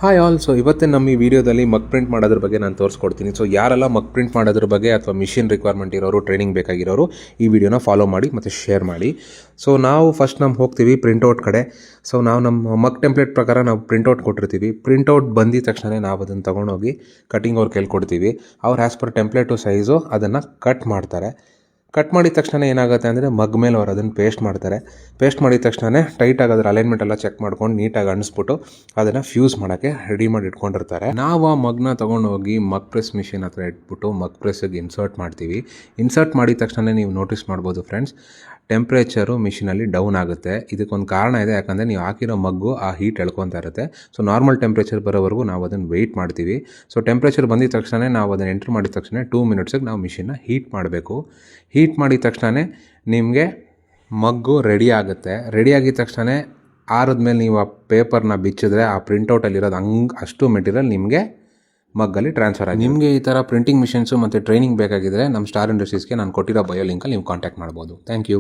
Hi all. So ಇವತ್ತಿನ ನಮ್ಮ ಈ ವಿಡಿಯೋದಲ್ಲಿ ಮಗ್ ಪ್ರಿಂಟ್ ಮಾಡೋದ್ರ ಬಗ್ಗೆ ನಾನು ತೋರಿಸ್ಕೊಡ್ತೀನಿ. ಸೊ ಯಾರೆಲ್ಲ ಮಗ್ ಪ್ರಿಂಟ್ ಮಾಡೋದ್ರ ಬಗ್ಗೆ ಅಥವಾ ಮಿಷಿನ್ ರಿಕ್ವೈರ್ಮೆಂಟ್ ಇರೋರು, ಟ್ರೈನಿಂಗ್ ಬೇಕಾಗಿರೋರು ಈ ವಿಡಿಯೋನ ಫಾಲೋ ಮಾಡಿ ಮತ್ತು ಶೇರ್ ಮಾಡಿ. ಸೊ ನಾವು ಫಸ್ಟ್ ಹೋಗ್ತೀವಿ ಪ್ರಿಂಟೌಟ್ ಕಡೆ. ಸೊ ನಾವು ನಮ್ಮ ಮಗ್ ಟೆಂಪ್ಲೇಟ್ ಪ್ರಕಾರ ನಾವು ಪ್ರಿಂಟೌಟ್ ಕೊಟ್ಟಿರ್ತೀವಿ. ಪ್ರಿಂಟೌಟ್ ಬಂದಿದ ತಕ್ಷಣ ನಾವು ಅದನ್ನು ತೊಗೊಂಡೋಗಿ ಕಟಿಂಗ್ ಅವ್ರು ಕೇಳ್ಕೊಡ್ತೀವಿ. ಅವ್ರು ಆ್ಯಸ್ ಪರ್ ಟೆಂಪ್ಲೇಟು ಸೈಜು ಅದನ್ನು ಕಟ್ ಮಾಡ್ತಾರೆ. ಕಟ್ ಮಾಡಿದ ತಕ್ಷಣ ಏನಾಗುತ್ತೆ ಅಂದರೆ ಮಗ್ ಮೇಲೆ ಅವ್ರು ಅದನ್ನು ಪೇಸ್ಟ್ ಮಾಡ್ತಾರೆ. ಪೇಸ್ಟ್ ಮಾಡಿದ ತಕ್ಷಣ ಟೈಟಾಗಿ ಅದರ ಅಲೈನ್ಮೆಂಟ್ ಎಲ್ಲ ಚೆಕ್ ಮಾಡ್ಕೊಂಡು ನೀಟಾಗಿ ಅಂಡಿಸ್ಬಿಟ್ಟು ಅದನ್ನು ಫ್ಯೂಸ್ ಮಾಡೋಕ್ಕೆ ರೆಡಿ ಮಾಡಿ ಇಟ್ಕೊಂಡಿರ್ತಾರೆ. ನಾವು ಆ ಮಗ್ನ ತೊಗೊಂಡೋಗಿ ಮಗ್ ಪ್ರೆಸ್ ಮಿಷಿನ್ ಹತ್ರ ಇಟ್ಬಿಟ್ಟು ಮಗ್ ಪ್ರೆಸ್ಸಿಗೆ ಇನ್ಸರ್ಟ್ ಮಾಡ್ತೀವಿ. ಇನ್ಸರ್ಟ್ ಮಾಡಿದ ತಕ್ಷಣ ನೀವು ನೋಟಿಸ್ ಮಾಡ್ಬೋದು ಫ್ರೆಂಡ್ಸ್, ಟೆಂಪ್ರೇಚರು ಮಿಷಿನಲ್ಲಿ ಡೌನ್ ಆಗುತ್ತೆ. ಇದಕ್ಕೊಂದು ಕಾರಣ ಇದೆ, ಯಾಕಂದರೆ ನೀವು ಹಾಕಿರೋ ಮಗ್ಗು ಆ ಹೀಟ್ ಎಳ್ಕೊತಾ ಇರುತ್ತೆ. ಸೊ ನಾರ್ಮಲ್ ಟೆಂಪ್ರೇಚರ್ ಬರೋವರೆಗೂ ನಾವು ಅದನ್ನು ವೆಯ್ಟ್ ಮಾಡ್ತೀವಿ. ಸೊ ಟೆಂಪ್ರೇಚರ್ ಬಂದಿದ ತಕ್ಷಣ ನಾವು ಅದನ್ನು ಎಂಟ್ರ್ ಮಾಡಿದ ತಕ್ಷಣ 2 ಮಿನಿಟ್ಸಿಗೆ ನಾವು ಮಿಷಿನ್ನ ಹೀಟ್ ಮಾಡಬೇಕು. ಹೀಟ್ ಮಾಡಿದ ತಕ್ಷಣ ನಿಮಗೆ ಮಗ್ಗು ರೆಡಿ ಆಗುತ್ತೆ. ರೆಡಿ ಆಗಿದ ತಕ್ಷಣ ಆರಿದ್ಮೇಲೆ ನೀವು ಆ ಪೇಪರ್ನ ಬಿಚ್ಚಿದ್ರೆ ಆ ಪ್ರಿಂಟೌಟಲ್ಲಿರೋದು ಅಷ್ಟು ಮೆಟೀರಿಯಲ್ ನಿಮಗೆ ಮಗ್ಗಲ್ಲಿ ಟ್ರಾನ್ಸ್ಫರ್ ಆಗಿ. ನಿಮಗೆ ಈ ಥರ ಪ್ರಿಂಟಿಂಗ್ ಮಿಷನ್ಸು ಮತ್ತು ಟ್ರೈನಿಂಗ್ ಬೇಕಾಗಿದ್ದರೆ ನಮ್ಮ ಸ್ಟಾರ್ ಇಂಡಸ್ಟ್ರೀಸ್ಗೆ ನಾನು ಕೊಟ್ಟಿರೋ ಬಯೋ ಲಿಂಕಲ್ಲಿ ನೀವು ಕಾಂಟ್ಯಾಕ್ಟ್ ಮಾಡ್ಬೋದು. Thank you.